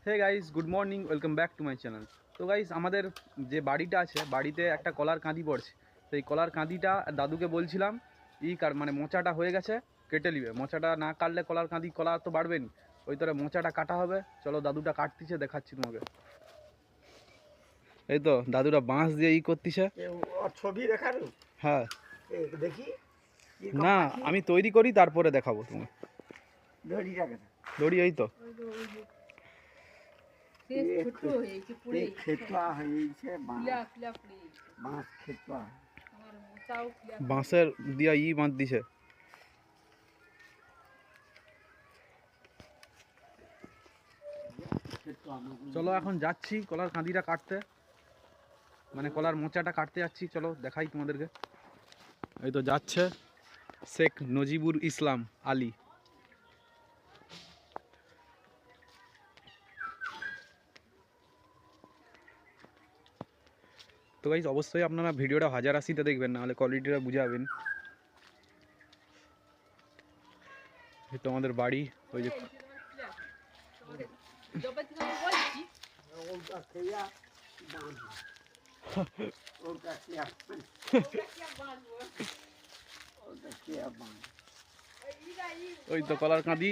Hey guys, good morning, welcome back to my channel. তো guys, আমাদের যে বাড়িটা আছে, বাড়িতে একটা কলার কাঁদি পড়ছে। তো এই কলার কাঁদিটা দাদুকে বলছিলাম মানে মোচাটা হয়ে গেছে, কেটে নিবে। মোচাটা না কাটলে কলার কাঁদি কলা তো বাড়বে না, ওই তোরে মোচাটা কাটা হবে। চলো, দাদুটা কাটতিছে, দেখাচ্ছি তোমাকে। এই তো দাদুরা বাঁশ দিয়ে করতিছে। ছবি দেখারো? হ্যাঁ, দেখি। না আমি তৈরি করি তারপরে দেখাবো তুমি। দড়ি এই তো বাঁশের দিয়া বাঁধ দিছে। চলো এখন যাচ্ছি কলার কাঁদিটা কাটতে, মানে কলার মোচাটা কাটতে যাচ্ছি। চলো দেখাই তোমাদেরকে। এই তো যাচ্ছে শেখ নজিবুর ইসলাম আলী। তো গাইস, অবশ্যই আপনারা ভিডিওটা 1080-তে দেখবেন, নাহলে কোয়ালিটিটা বুঝাবেন। এই তো আমাদের বাড়ি, ওই যে ওই তো কলার কাঁদি,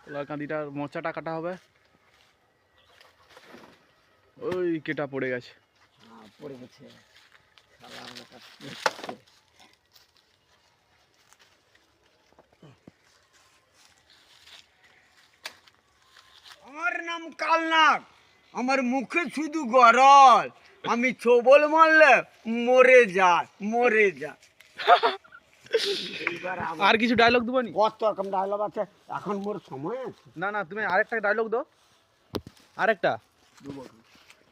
কলার কাঁদিটার মোচাটা কাটা হবে। ওই কেটা পড়ে গেছে, পড়ে গেছে। আমার নাম কালনাক, আমার মুখে শুধু গরল, আমি ছোবল মারলে মরে যায় মরে যায়। আর কিছু ডায়লগ দেবো নি? কত রকম ডায়লগ আছে, এখন মোর সময় আছে। না না, তুমি আরেকটা ডায়লগ দাও, আরেকটা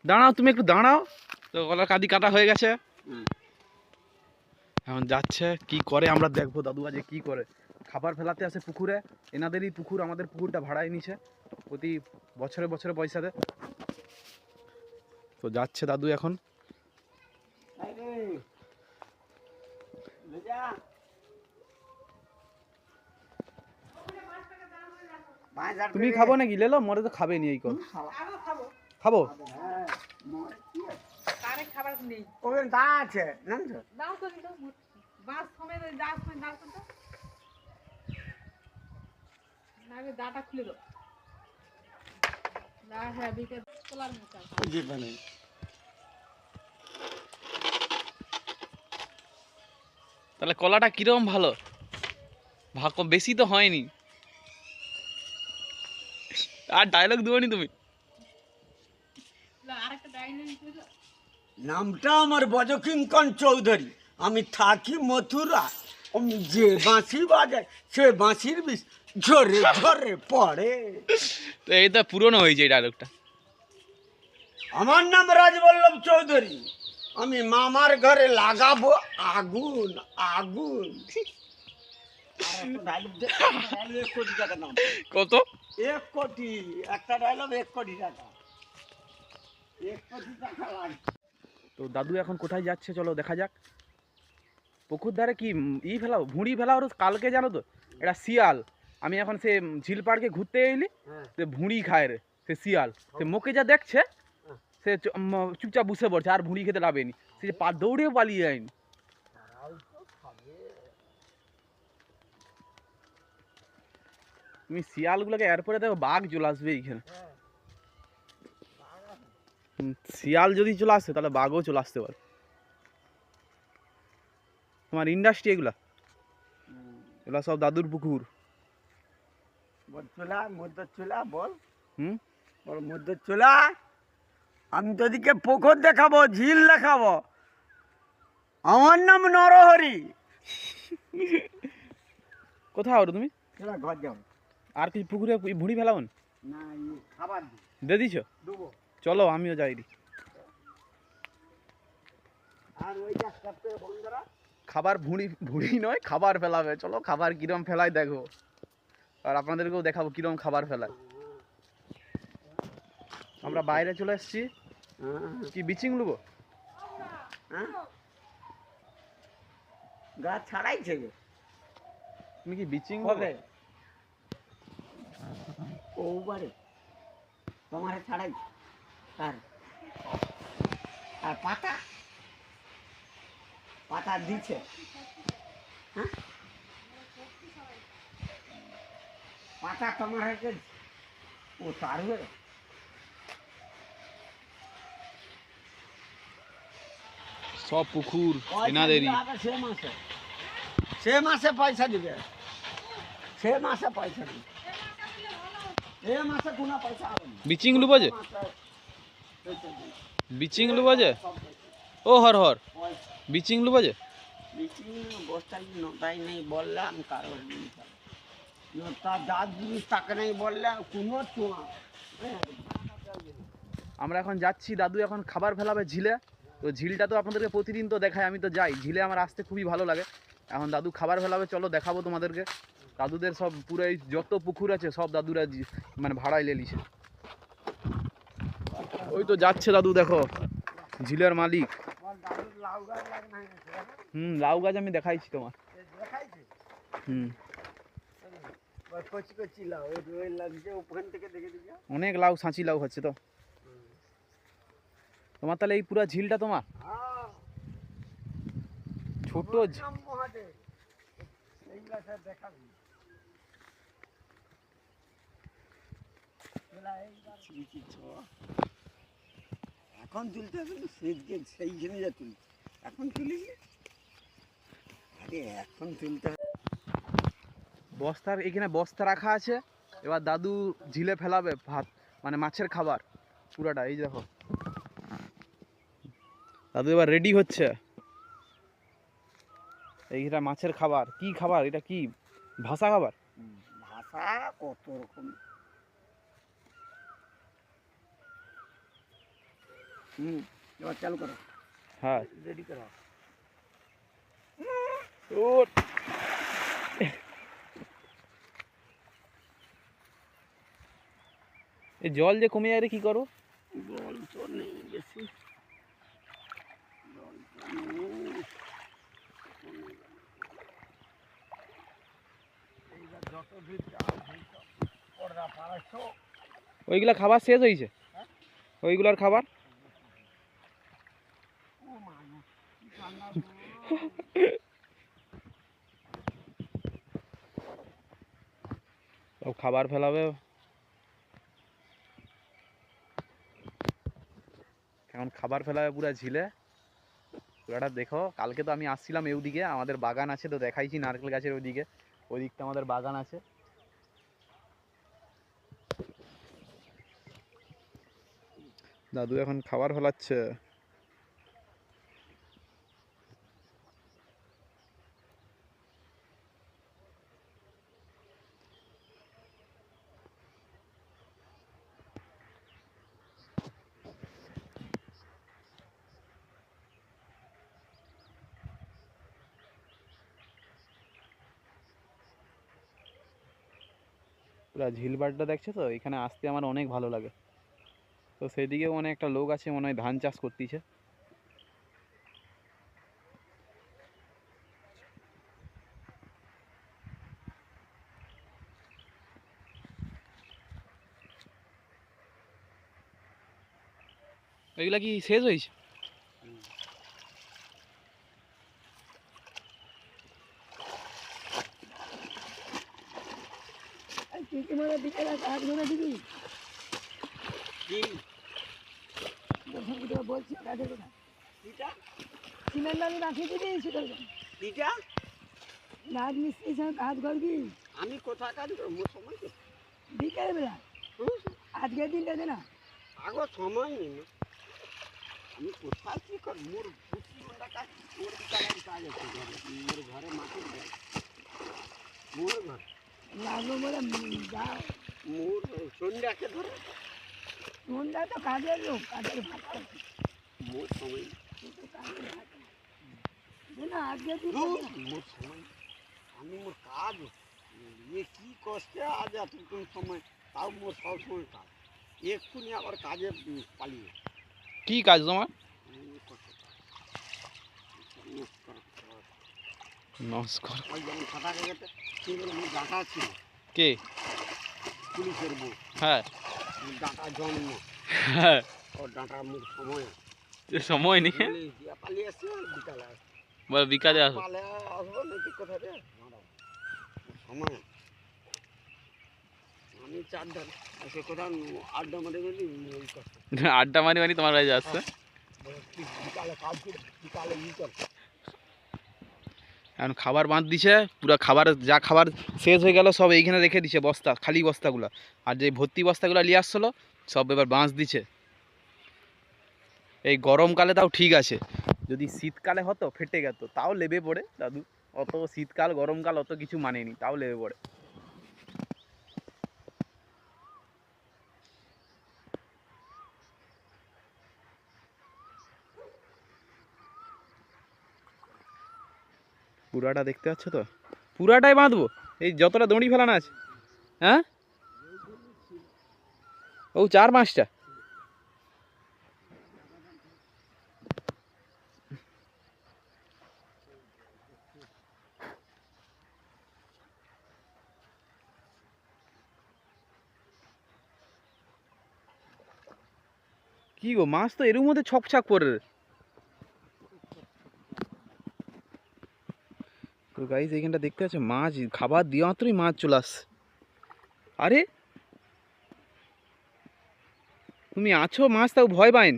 দাঁড়াও, তুমি একটু দাঁড়াও। তো কলার কাঁদি কাটা হয়ে গেছে, এখন যাচ্ছে কি করে আমরা দেখবো। দাদু আজ কি করে, খাবার ফেলাতে আসে পুকুরে, এনাদেরই পুকুর, আমাদের পুকুরটা ভাড়ায় নিছে প্রতি বছরে বছরে পয়সা দেয়। তো যাচ্ছে দাদু এখন। তুমি খাবো নাকি? লেলো, মরে তো খাবে নি। এই কর খাবো। তাহলে কলাটা কিরকম ভালো, ভাগ বেশি তো হয়নি। আর ডায়লগ দেবনি তুমি? নামটা আমার বজকিঙ্কন চৌধুরী, আমি থাকি মথুরা। আমি যে বাঁশি বাজাই সে বাঁশির বিষ ঝরে ঝরে পড়ে। তো এইটা পুরনো হয়েছে এই ডায়লগটা। আমার নাম রাজবল্লভ চৌধুরী, আমি মামার ঘরে লাগাবো আগুন আগুন। কত? 1 কোটি, একটা ডায়লগ 1 কোটি টাকা। 1 কোটি টাকা লাগবে। তো দাদু এখন কোথায় যাচ্ছে চলো দেখা যাক। পুকুর ধারে কি ফেলাও, ভুঁড়ি ফেলাও কালকে, জানো তো এটা শিয়াল। আমি এখন সে ঝিল পাড়কে ঘুরতে এলি, সে ভুঁড়ি খায় রে, সে শিয়াল। সে মোকে যা দেখছে, সে চুপচাপ বসে পড়ছে, আর ভুঁড়ি খেতে লাভেনি। সে যে দৌড়েও পালিয়ে যায়নি। তুমি শিয়ালগুলোকে এরপরে দেখো, বাঘ চলে আসবে এইখানে। শিয়াল যদি চলে আসে তাহলে বাঘও চলে আসতে পারে। তোমার ইন্ডাস্ট্রি এগুলা, এগুলা সব দাদুর পুকুর। বল মধ্যে চুলা। আমি তোদিকে পুকুর দেখাবো, ঝিল দেখাবো। আমার নাম নরহরি। কোথাও তুমি ঘর যাও। আর কিছু পুকুরে ভুঁড়ি ফেলাও না? খাবার দিয়ে দিছ? চলো আমিও যাই। আর ওই বন্ধুরা খাবার ভুঁড়ি নয়, খাবার ফেলাবে। চলো খাবার কিরম ফেলায় দেখো, আর আপনাদেরকেও দেখাবো কিরম খাবার ফেলায়। আমরা বাইরে চলে এসেছি। কি বিচিং নেবো? গাছ ছাড়াইছে। তুমি কি বিচিং হবে? ও বারে তোমার ছাড়াই আর আর পাতা পাতা দিচ্ছে হ্যাঁ পাতা তোমার হচ্ছে ও তারবে সব পুকুর এনাদেরই। সে মাসে পয়সা দিবে সে মাসে পয়সা দিবে এ মাসে কোনো পয়সা হবে না বিচিং লুবা যে বিচিং লুবা যে ও হর হর বিচিং লুবা যে বস্তায় নটাই নেই বললাম কারোর তার যার জিনিস তাকে নেই বললে কোনো ছোঁয়া আমরা এখন যাচ্ছি, দাদু এখন খাবার ফেলাবে ঝিলে। তো ঝিলটা তো আপনাদেরকে প্রতিদিন তো দেখায়, আমি তো যাই ঝিলে, আমার আসতে খুবই ভালো লাগে। এখন দাদু খাবার ফেলাবে, চলো দেখাবো তোমাদেরকে। দাদুদের সব পুরো এই যত পুকুর আছে সব দাদুরা মানে ভাড়ায় লেলিছে। ওই তো যাচ্ছে দাদু, দেখো ঝিলের মালিক। লাউ গাছ আমি দেখাইছি তোমার। অনেক লাউ, সাঁচি লাউ হচ্ছে তো তোমার। তাহলে এই পুরা ঝিলটা তোমার? ছোট এখন তুলতে হবে সেইখানে যা তুলি এখন তুলি আরে এখন তুলতে হবে। বস্তার এখানে বস্তা রাখা আছে, এবার দাদু ঝিলে ফেলাবে ভাত, মানে মাছের খাবার পুরাটা। এই দেখো দাদু এবার রেডি হচ্ছে। এইটা মাছের খাবার। কি খাবার এটা? কি ভাষা খাবার? ভাষা কত রকম। এবার চালু করো। হ্যাঁ রেডি করো। এই জল যে কমে যায় কি করো? জল তো নেই বেশি, জল যত দূর ওইগুলা খাবার শেষ হয়েছে? ওইগুলার খাবার সব খাবার ফেলাবে। এখন খাবার ফেলাবে পুরা ঝিলে পুরাটা। দেখো কালকে তো আমি আসছিলাম ওইদিকে, আমাদের বাগান আছে তো দেখাইছি নারকেল গাছের ওইদিকে, ওই দিকটা আমাদের বাগান আছে। দাদু এখন খাবার ফেলাচ্ছে। পুরা ঝিল বাড়িটা দেখছো তো, এখানে আসতে আমার অনেক ভালো লাগে। তো সেদিকেও অনেক একটা লোক আছে, মনে হয় ধান চাষ করতেছে। এগুলা কি শেষ হয়েছে? আমি কোথায় কাজ করবো সময় বিকেল বেলা আজকের দিনটা দে না আগো সময় নেই না। আমি কোথায় কি কর মোর কাজ মোর বিকালের কাজ আছে ঘরে, মোর ঘরে মাটির কাজ, মোর ঘর লাগলো বলে যাও। মোর সন্ধ্যাকে ধরে সন্ধ্যা তো কাজের লোক, কাজের ভাত আছে। মোর সময় দে না আজকের দিন মোর সময় আমি মোর কাজ কি কষ্টে আজ এতক্ষণ সময়, তাও মোর সবসময় কাজ। এক্ষুনি আবার কাজে পালিয়ে কি কাজ তোমার? নমস্কার। ওই যেমন ফাটা গেছে সেগুলো মোর ডাকা ছিল। কে? পুলিশের বউ। হ্যাঁ ডাঁটা জন্ম ওর ডাঁটা মুখ সময় সময় নেই দিয়া পালিয়ে আসছে বিকালে আসছে বল বিকালে আসো পালে আসবো নাকি কোথা দিয়ে সময় আমি চার ধার এসে কোথাও আড্ডা মারে গেলি ওই করছে আড্ডা মারি মারি তোমার কাছে আসছে বিকালে কালকে বিকালে ই করছে এখন খাবার বাঁধ দিছে পুরো খাবার যা খাবার শেষ হয়ে গেল সব এইখানে রেখে দিছে বস্তা খালি বস্তাগুলো আর যে ভর্তি বস্তাগুলো নিয়ে আসছিলো সব এবার বাঁশ দিছে এই গরমকালে তাও ঠিক আছে যদি শীতকালে হতো ফেটে গেত তাও লেবে পড়ে দাদু অত শীতকাল গরমকাল অত কিছু মানেনি তাও লেবে পড়ে পুরাটা দেখতে পাচ্ছ তো পুরাটাই বাঁধবো এই যতটা দড়ি ফেলানো আছে হ্যাঁ ও 4-5টা কি গো মাছ তো এর মধ্যে ছকছাক করে তো গাইস এইখানটা দেখতে পাচ্ছ মাছ খাবার দেওয়া মাত্রই মাছ চলে আসছে আরে তুমি আছো মাছ তাও ভয় পাইন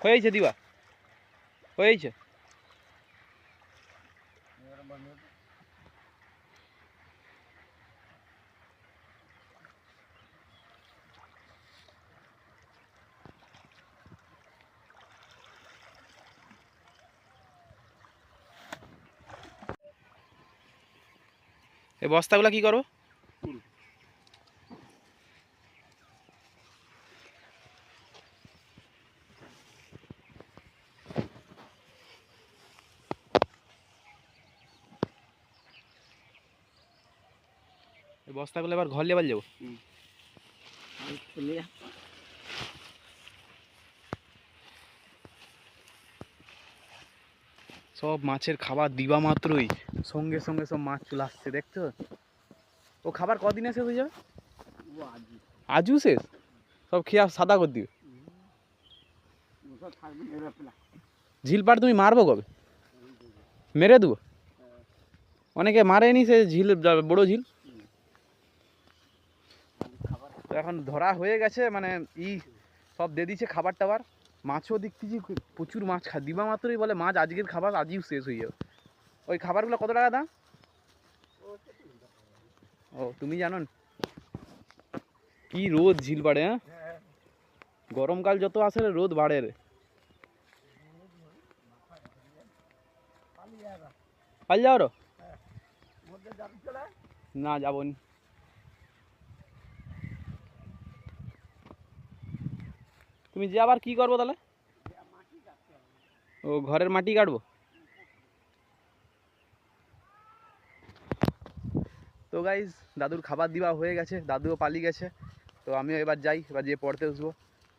হয়েছে দিবা হয়েছে এই বস্তাগুলো কি করো এই বস্তাগুলো এবার ঘর লেবার যাবো সব মাছের খাবার দিবা মাত্রই সঙ্গে সঙ্গে সব মাছ চলে আসছে দেখছো ও খাবার কদিনে শেষ হয়ে যাবে ও আজি আজও শেষ সব খেয়ে সাদা করে দিবে ওসব থাকবে মেরে ফেলা ঝিলপাড় তুমি মারবো কবে মেরে দেবো অনেকে মারেনি সে ঝিল বড় ঝিল তো এখন ধরা হয়ে গেছে মানে সব দিয়ে দিচ্ছে খাবার টাবার মাছও দেখতেছি প্রচুর মাছ দিবা মাত্রই বলে মাছ আজকের খাবার আজই শেষ হয়ে যাবে ওই খাবারগুলো কত টাকা দাম ও তুমি জানো কি রোদ ঝিল বাড়ে হ্যাঁ গরমকাল যত আসলে রোদ বাড়ে রে কাল যাও রো না যাবো নি তুমি যে আবার কি করবো তাহলে ও ঘরের মাটি কাটবো তো গাইজ দাদুর খাবার দিবা হয়ে গেছে দাদুও পালিয়ে গেছে তো আমিও এবার যাই এবার যেয়ে পড়তে বসবো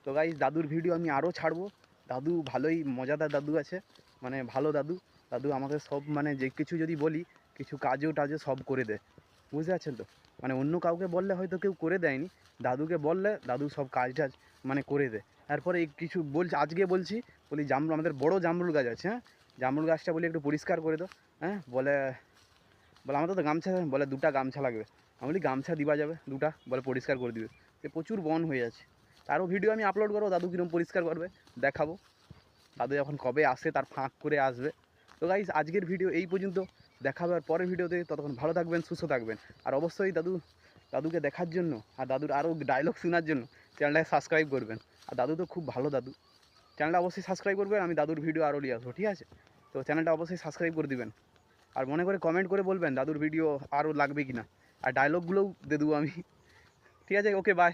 তো গাইজ দাদুর ভিডিও আমি আরও ছাড়বো দাদু ভালোই মজাদার দাদু আছে মানে ভালো দাদু দাদু আমাদের সব মানে যে কিছু যদি বলি কিছু কাজও টাজও সব করে দেয় বুঝতে পারছেন তো মানে অন্য কাউকে বললে হয়তো কেউ করে দেয়নি দাদুকে বললে দাদু সব কাজ টাজ মানে করে দেয় তারপরে কিছু বলছি আজকে বলছি বলি জামরুল আমাদের বড় জামরুল গাছ আছে হ্যাঁ জামরুল গাছটা বলি একটু পরিষ্কার করে দাও হ্যাঁ বলে আমাদের তো গামছা বলে 2টা গামছা লাগবে আমি বলি গামছা দিবা যাবে 2টা বলে পরিষ্কার করে দিবে সে প্রচুর বন হয়ে আছে তারও ভিডিও আমি আপলোড করবো দাদু কীরকম পরিষ্কার করবে দেখাবো দাদু যখন কবে আসে তার ফাঁক করে আসবে তো গাইস আজকের ভিডিও এই পর্যন্ত দেখাবে আর পরের ভিডিওতে ততক্ষণ ভালো থাকবেন সুস্থ থাকবেন আর অবশ্যই দাদুকে দেখার জন্য আর দাদুর আরও ডায়লগ শোনার জন্য চ্যানেলটাকে সাবস্ক্রাইব করবেন আর দাদু তো খুব ভালো দাদু চ্যানেলটা অবশ্যই সাবস্ক্রাইব করবেন আমি দাদুর ভিডিও আরও নিয়ে আসবো ঠিক আছে তো চ্যানেলটা অবশ্যই সাবস্ক্রাইব করে দিবেন আর মনে করে কমেন্ট করে বলবেন দাদুর ভিডিও আরও লাগবে কি না আর ডায়লগগুলোও দিয়ে দেবো আমি ঠিক আছে ওকে বাই